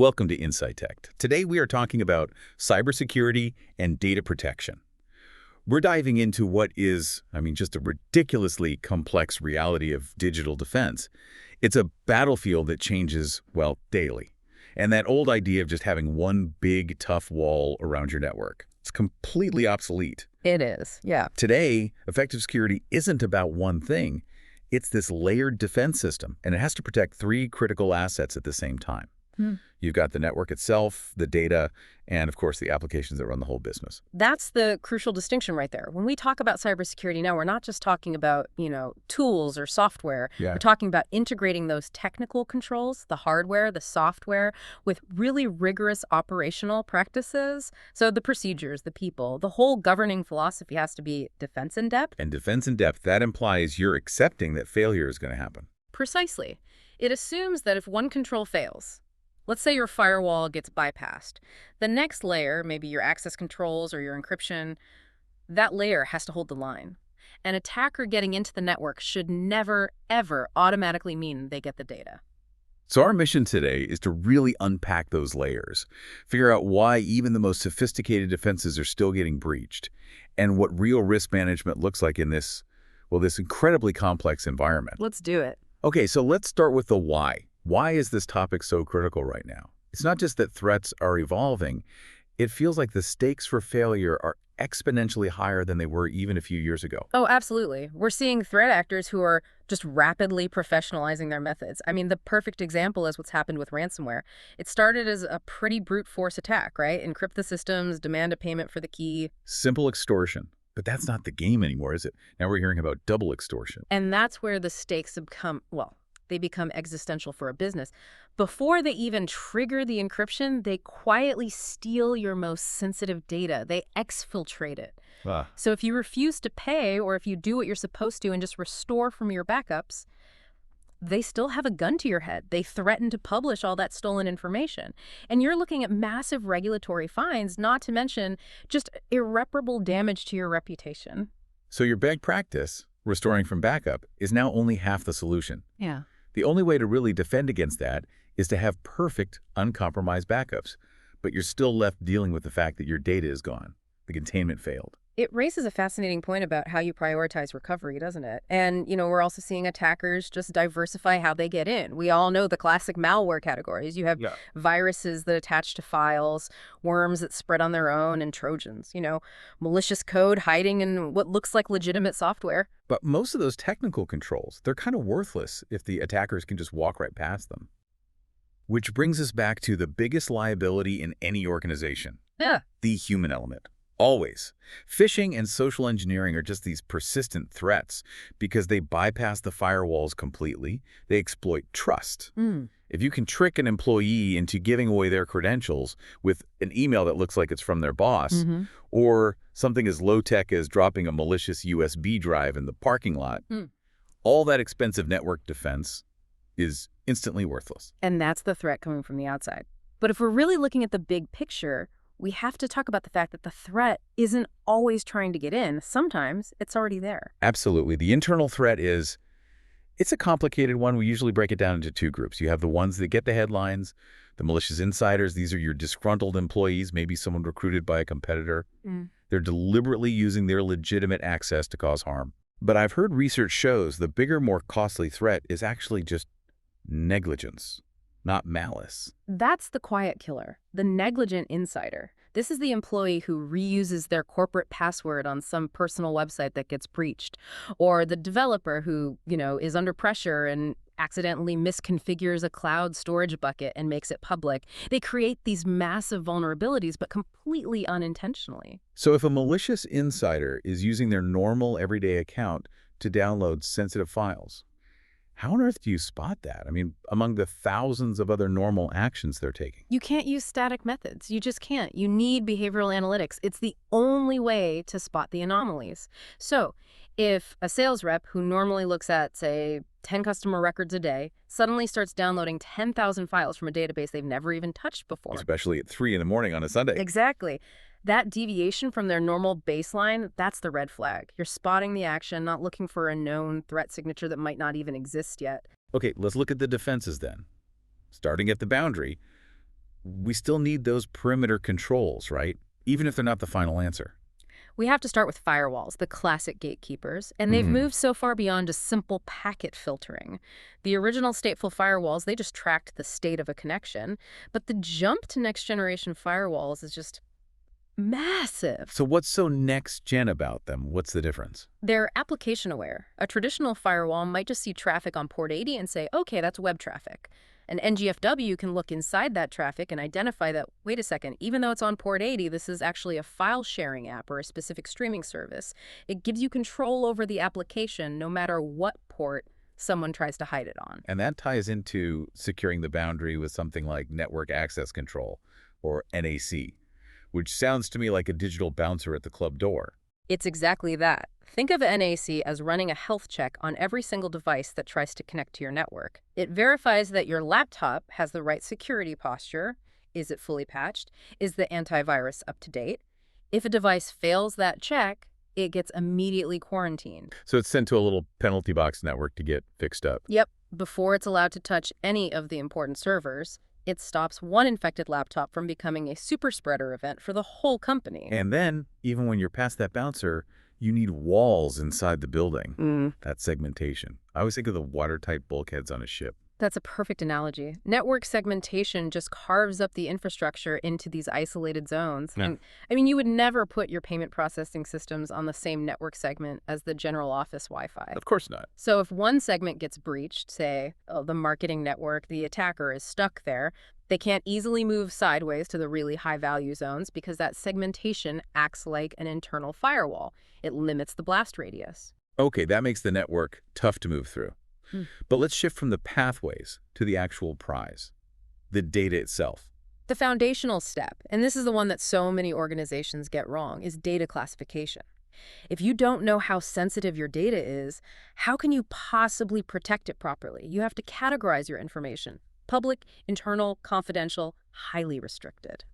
Welcome to INSITECT. Today we are talking about cybersecurity and data protection. We're diving into what is, just a ridiculously complex reality of digital defense. It's a battlefield that changes, well, daily. And that old idea of just having one big, tough wall around your network, it's completely obsolete. It is, yeah. Today, effective security isn't about one thing. It's this layered defense system, and it has to protect three critical assets at the same time. You've got the network itself, the data, and of course the applications that run the whole business. That's the crucial distinction right there. When we talk about cybersecurity now, we're not just talking about, tools or software. Yeah. We're talking about integrating those technical controls, the hardware, the software, with really rigorous operational practices. So the procedures, the people, the whole governing philosophy has to be defense in depth. And defense in depth, that implies you're accepting that failure is going to happen. Precisely. It assumes that if one control fails, let's say your firewall gets bypassed, the next layer, maybe your access controls or your encryption, that layer has to hold the line. An attacker getting into the network should never, ever automatically mean they get the data. So our mission today is to really unpack those layers, figure out why even the most sophisticated defenses are still getting breached, and what real risk management looks like in this incredibly complex environment. Let's do it. Okay, so let's start with the why. Why is this topic so critical right now? It's not just that threats are evolving. It feels like the stakes for failure are exponentially higher than they were even a few years ago. Oh, absolutely. We're seeing threat actors who are just rapidly professionalizing their methods. The perfect example is what's happened with ransomware. It started as a pretty brute force attack, right? Encrypt the systems, demand a payment for the key. Simple extortion. But that's not the game anymore, is it? Now we're hearing about double extortion. And that's where the stakes they become existential for a business. Before they even trigger the encryption, they quietly steal your most sensitive data. They exfiltrate it. So if you refuse to pay, or if you do what you're supposed to and just restore from your backups, they still have a gun to your head. They threaten to publish all that stolen information. And you're looking at massive regulatory fines, not to mention just irreparable damage to your reputation. So your bad practice, restoring from backup, is now only half the solution. Yeah. The only way to really defend against that is to have perfect, uncompromised backups. But you're still left dealing with the fact that your data is gone. The containment failed. It raises a fascinating point about how you prioritize recovery, doesn't it? And, we're also seeing attackers just diversify how they get in. We all know the classic malware categories. You have viruses that attach to files, worms that spread on their own, and Trojans, malicious code hiding in what looks like legitimate software. But most of those technical controls, they're kind of worthless if the attackers can just walk right past them. Which brings us back to the biggest liability in any organization. Yeah. The human element. Always. Phishing and social engineering are just these persistent threats because they bypass the firewalls completely. They exploit trust. If you can trick an employee into giving away their credentials with an email that looks like it's from their boss, or something as low-tech as dropping a malicious USB drive in the parking lot, all that expensive network defense is instantly worthless. And that's the threat coming from the outside. But if we're really looking at the big picture, we have to talk about the fact that the threat isn't always trying to get in. Sometimes it's already there. Absolutely. The internal threat it's a complicated one. We usually break it down into two groups. You have the ones that get the headlines, the malicious insiders. These are your disgruntled employees, maybe someone recruited by a competitor. They're deliberately using their legitimate access to cause harm. But I've heard research shows the bigger, more costly threat is actually just negligence, not malice. That's the quiet killer, the negligent insider. This is the employee who reuses their corporate password on some personal website that gets breached, or the developer who, is under pressure and accidentally misconfigures a cloud storage bucket and makes it public. They create these massive vulnerabilities, but completely unintentionally. So if a malicious insider is using their normal everyday account to download sensitive files, how on earth do you spot that? Among the thousands of other normal actions they're taking. You can't use static methods. You just can't. You need behavioral analytics. It's the only way to spot the anomalies. So if a sales rep who normally looks at, say, 10 customer records a day suddenly starts downloading 10,000 files from a database they've never even touched before. Especially at 3 in the morning on a Sunday. Exactly. That deviation from their normal baseline, that's the red flag. You're spotting the action, not looking for a known threat signature that might not even exist yet. Okay, let's look at the defenses then. Starting at the boundary, we still need those perimeter controls, right? Even if they're not the final answer. We have to start with firewalls, the classic gatekeepers, and they've moved so far beyond just simple packet filtering. The original stateful firewalls, they just tracked the state of a connection, but the jump to next-generation firewalls is just massive. So what's so next-gen about them? What's the difference? They're application-aware. A traditional firewall might just see traffic on port 80 and say, okay, that's web traffic. An NGFW can look inside that traffic and identify that, wait a second, even though it's on port 80, this is actually a file-sharing app or a specific streaming service. It gives you control over the application no matter what port someone tries to hide it on. And that ties into securing the boundary with something like network access control, or NAC, which sounds to me like a digital bouncer at the club door. It's exactly that. Think of NAC as running a health check on every single device that tries to connect to your network. It verifies that your laptop has the right security posture. Is it fully patched? Is the antivirus up to date? If a device fails that check, it gets immediately quarantined. So it's sent to a little penalty box network to get fixed up. Yep. Before it's allowed to touch any of the important servers, it stops one infected laptop from becoming a super spreader event for the whole company. And then, even when you're past that bouncer, you need walls inside the building. That segmentation. I always think of the watertight bulkheads on a ship. That's a perfect analogy. Network segmentation just carves up the infrastructure into these isolated zones. Yeah. And I mean, you would never put your payment processing systems on the same network segment as the general office Wi-Fi. Of course not. So if one segment gets breached, say, the marketing network, the attacker is stuck there, they can't easily move sideways to the really high-value zones because that segmentation acts like an internal firewall. It limits the blast radius. Okay, that makes the network tough to move through. But let's shift from the pathways to the actual prize, the data itself. The foundational step, and this is the one that so many organizations get wrong, is data classification. If you don't know how sensitive your data is, how can you possibly protect it properly? You have to categorize your information: public, internal, confidential, highly restricted.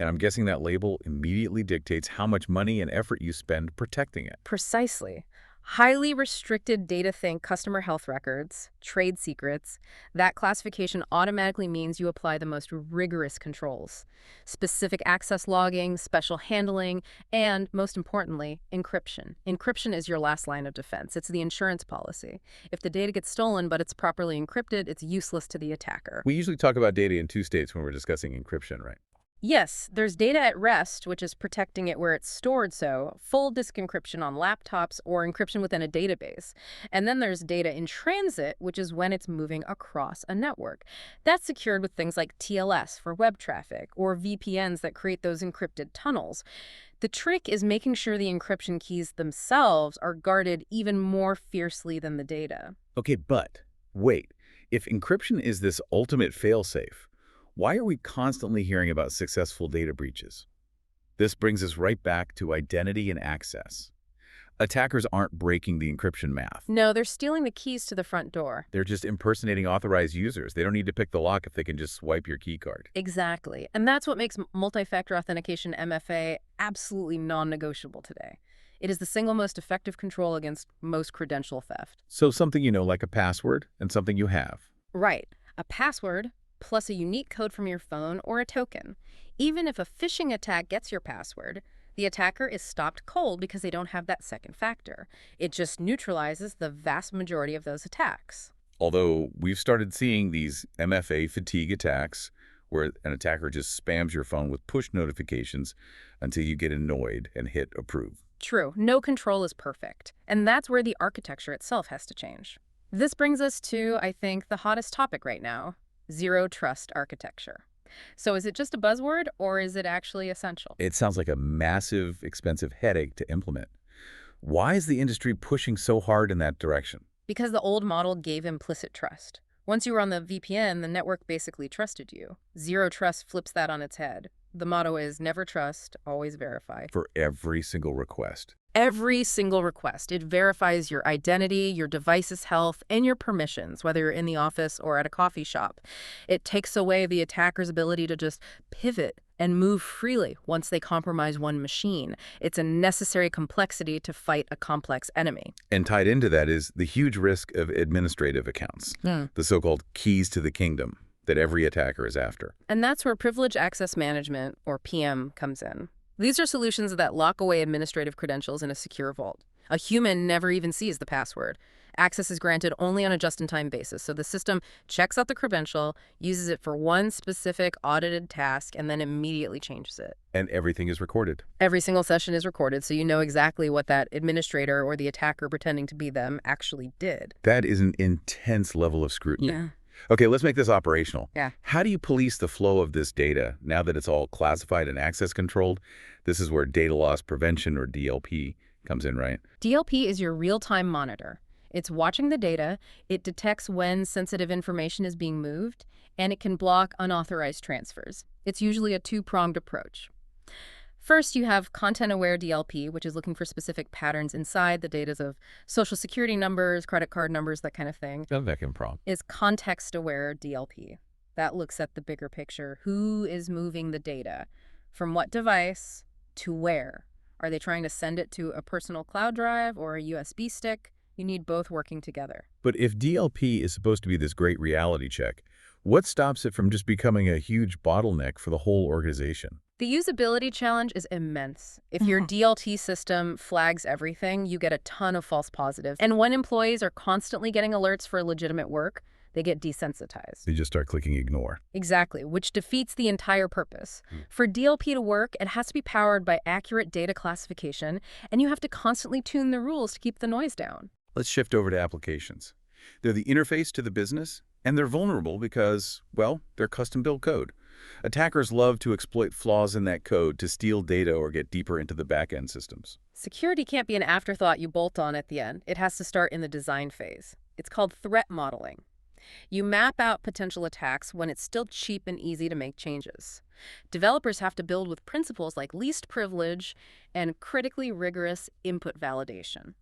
And I'm guessing that label immediately dictates how much money and effort you spend protecting it. Precisely. Highly restricted data, think customer health records, trade secrets. That classification automatically means you apply the most rigorous controls. Specific access logging, special handling, and, most importantly, encryption. Encryption is your last line of defense. It's the insurance policy. If the data gets stolen but it's properly encrypted, it's useless to the attacker. We usually talk about data in two states when we're discussing encryption, right? Yes, there's data at rest, which is protecting it where it's stored, so full disk encryption on laptops or encryption within a database. And then there's data in transit, which is when it's moving across a network. That's secured with things like TLS for web traffic or VPNs that create those encrypted tunnels. The trick is making sure the encryption keys themselves are guarded even more fiercely than the data. Okay, but wait. If encryption is this ultimate fail-safe, why are we constantly hearing about successful data breaches? This brings us right back to identity and access. Attackers aren't breaking the encryption math. No, they're stealing the keys to the front door. They're just impersonating authorized users. They don't need to pick the lock if they can just swipe your key card. Exactly. And that's what makes multi-factor authentication, MFA, absolutely non-negotiable today. It is the single most effective control against most credential theft. So something you know, like a password, and something you have. Right. A password plus a unique code from your phone or a token. Even if a phishing attack gets your password, the attacker is stopped cold because they don't have that second factor. It just neutralizes the vast majority of those attacks. Although we've started seeing these MFA fatigue attacks where an attacker just spams your phone with push notifications until you get annoyed and hit approve. True. No control is perfect. And that's where the architecture itself has to change. This brings us to, I think, the hottest topic right now: zero trust architecture. So is it just a buzzword, or is it actually essential? It sounds like a massive, expensive headache to implement. Why is the industry pushing so hard in that direction? Because the old model gave implicit trust. Once you were on the VPN, the network basically trusted you. Zero trust flips that on its head. The motto is never trust, always verify. For every single request. Every single request. It verifies your identity, your device's health, and your permissions, whether you're in the office or at a coffee shop. It takes away the attacker's ability to just pivot and move freely once they compromise one machine. It's a necessary complexity to fight a complex enemy. And tied into that is the huge risk of administrative accounts, the so-called keys to the kingdom. that every attacker is after. And that's where privilege access management, or PM, comes in. These are solutions that lock away administrative credentials in a secure vault. A human never even sees the password. Access is granted only on a just-in-time basis, so the system checks out the credential, uses it for one specific audited task, and then immediately changes it. And everything is recorded. Every single session is recorded, so you know exactly what that administrator or the attacker pretending to be them actually did. That is an intense level of scrutiny. Yeah. Okay, let's make this operational. Yeah. How do you police the flow of this data now that it's all classified and access controlled? This is where data loss prevention, or DLP, comes in, right? DLP is your real-time monitor. It's watching the data, it detects when sensitive information is being moved, and it can block unauthorized transfers. It's usually a two-pronged approach. First, you have content-aware DLP, which is looking for specific patterns inside the data of social security numbers, credit card numbers, that kind of thing. That can prompt. Is context-aware DLP. That looks at the bigger picture. Who is moving the data? From what device to where? Are they trying to send it to a personal cloud drive or a USB stick? You need both working together. But if DLP is supposed to be this great reality check, what stops it from just becoming a huge bottleneck for the whole organization? The usability challenge is immense. If your DLT system flags everything, you get a ton of false positives. And when employees are constantly getting alerts for legitimate work, they get desensitized. They just start clicking ignore. Exactly, which defeats the entire purpose. For DLP to work, it has to be powered by accurate data classification, and you have to constantly tune the rules to keep the noise down. Let's shift over to applications. They're the interface to the business, and they're vulnerable because, well, they're custom-built code. Attackers love to exploit flaws in that code to steal data or get deeper into the back-end systems. Security can't be an afterthought you bolt on at the end. It has to start in the design phase. It's called threat modeling. You map out potential attacks when it's still cheap and easy to make changes. Developers have to build with principles like least privilege and critically rigorous input validation.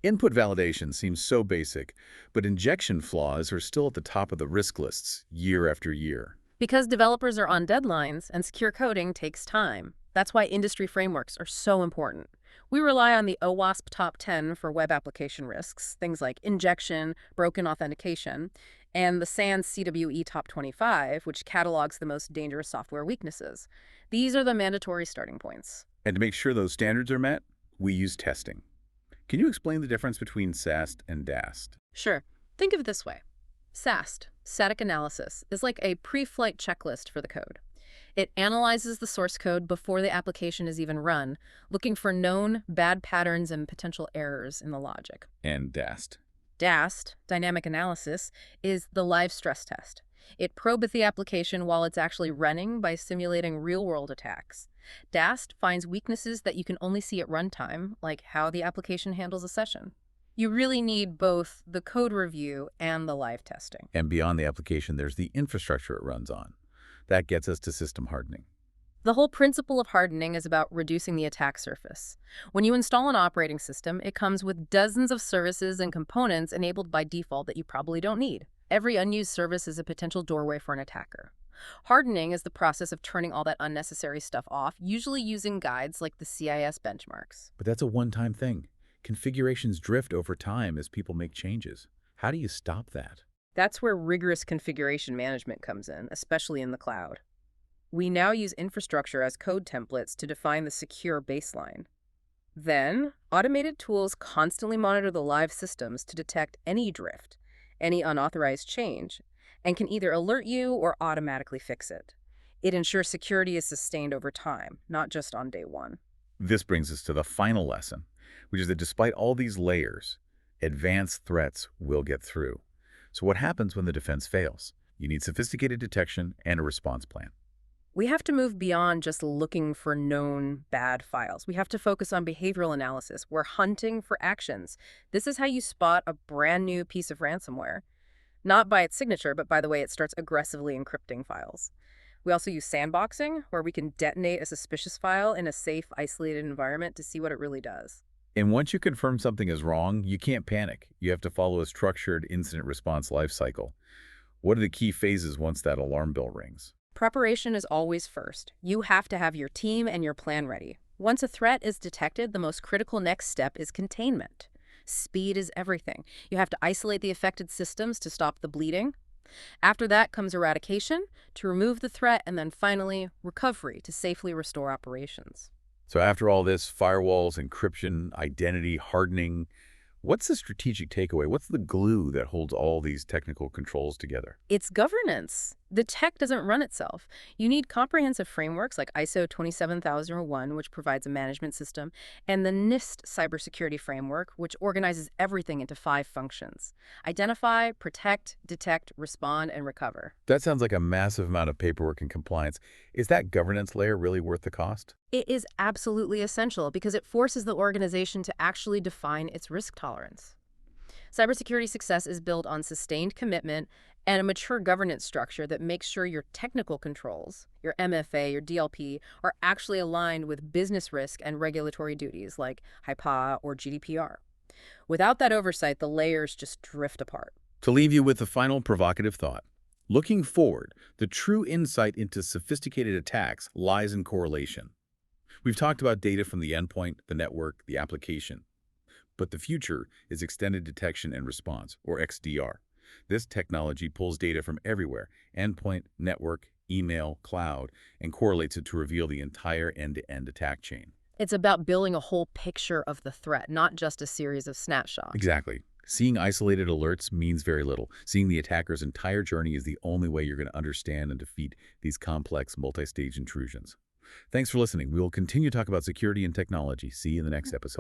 Input validation seems so basic, but injection flaws are still at the top of the risk lists year after year. Because developers are on deadlines and secure coding takes time. That's why industry frameworks are so important. We rely on the OWASP Top 10 for web application risks, things like injection, broken authentication, and the SANS CWE Top 25, which catalogs the most dangerous software weaknesses. These are the mandatory starting points. And to make sure those standards are met, we use testing. Can you explain the difference between SAST and DAST? Sure. Think of it this way. SAST, static analysis, is like a pre-flight checklist for the code. It analyzes the source code before the application is even run, looking for known bad patterns and potential errors in the logic. And DAST? DAST, dynamic analysis, is the live stress test. It probes the application while it's actually running by simulating real-world attacks. DAST finds weaknesses that you can only see at runtime, like how the application handles a session. You really need both the code review and the live testing. And beyond the application, there's the infrastructure it runs on. That gets us to system hardening. The whole principle of hardening is about reducing the attack surface. When you install an operating system, it comes with dozens of services and components enabled by default that you probably don't need. Every unused service is a potential doorway for an attacker. Hardening is the process of turning all that unnecessary stuff off, usually using guides like the CIS benchmarks. But that's a one-time thing. Configurations drift over time as people make changes. How do you stop that? That's where rigorous configuration management comes in, especially in the cloud. We now use infrastructure as code templates to define the secure baseline. Then, automated tools constantly monitor the live systems to detect any drift, any unauthorized change, and can either alert you or automatically fix it. It ensures security is sustained over time, not just on day one. This brings us to the final lesson, which is that despite all these layers, advanced threats will get through. So what happens when the defense fails? You need sophisticated detection and a response plan. We have to move beyond just looking for known bad files. We have to focus on behavioral analysis. We're hunting for actions. This is how you spot a brand new piece of ransomware. Not by its signature, but by the way it starts aggressively encrypting files. We also use sandboxing, where we can detonate a suspicious file in a safe, isolated environment to see what it really does. And once you confirm something is wrong, you can't panic. You have to follow a structured incident response lifecycle. What are the key phases once that alarm bell rings? Preparation is always first. You have to have your team and your plan ready. Once a threat is detected, the most critical next step is containment. Speed is everything. You have to isolate the affected systems to stop the bleeding. After that comes eradication to remove the threat, and then finally recovery to safely restore operations. So after all this, firewalls, encryption, identity, hardening, what's the strategic takeaway? What's the glue that holds all these technical controls together? It's governance. The tech doesn't run itself. You need comprehensive frameworks like ISO 27001, which provides a management system, and the NIST cybersecurity framework, which organizes everything into 5 functions: identify, protect, detect, respond, and recover. That sounds like a massive amount of paperwork and compliance. Is that governance layer really worth the cost? It is absolutely essential because it forces the organization to actually define its risk tolerance. Cybersecurity success is built on sustained commitment and a mature governance structure that makes sure your technical controls, your MFA, your DLP, are actually aligned with business risk and regulatory duties like HIPAA or GDPR. Without that oversight, the layers just drift apart. To leave you with a final provocative thought, looking forward, the true insight into sophisticated attacks lies in correlation. We've talked about data from the endpoint, the network, the application. But the future is extended detection and response, or XDR. This technology pulls data from everywhere, endpoint, network, email, cloud, and correlates it to reveal the entire end-to-end attack chain. It's about building a whole picture of the threat, not just a series of snapshots. Exactly. Seeing isolated alerts means very little. Seeing the attacker's entire journey is the only way you're going to understand and defeat these complex multi-stage intrusions. Thanks for listening. We will continue to talk about security and technology. See you in the next episode.